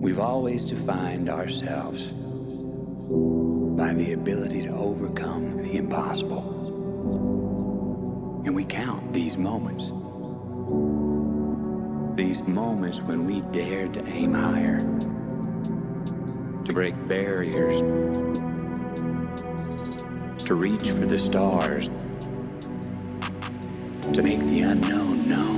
We've always defined ourselves by the ability to overcome the impossible. And we count these moments. These moments when we dared to aim higher, to break barriers, to reach for the stars, to make the unknown known.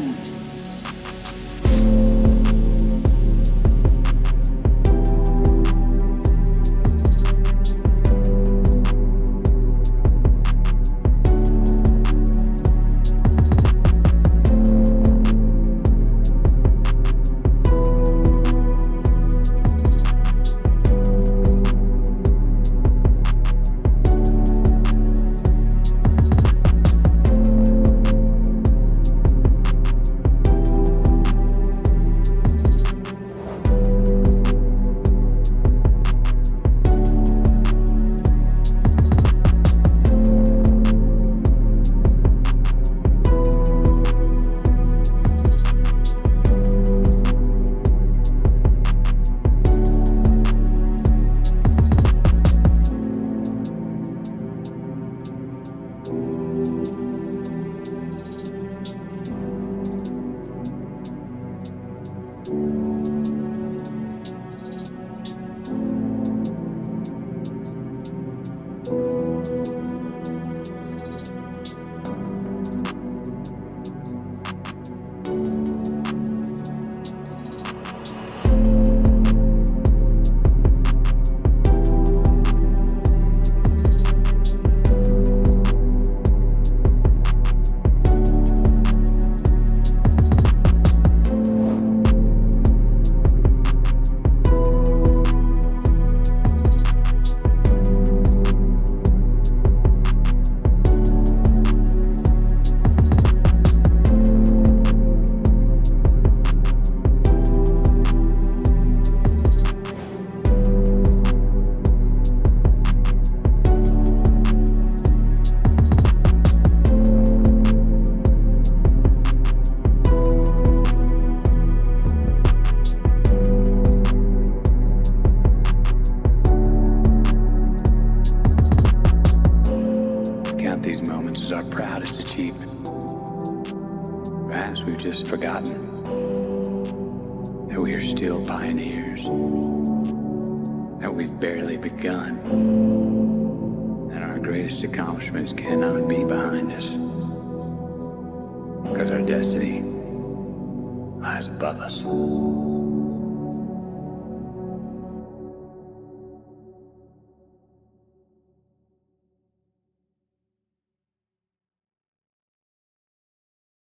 These moments as our proudest achievement. Perhaps we've just forgotten that we are still pioneers, that we've barely begun, and our greatest accomplishments cannot be behind us, because our destiny lies above us.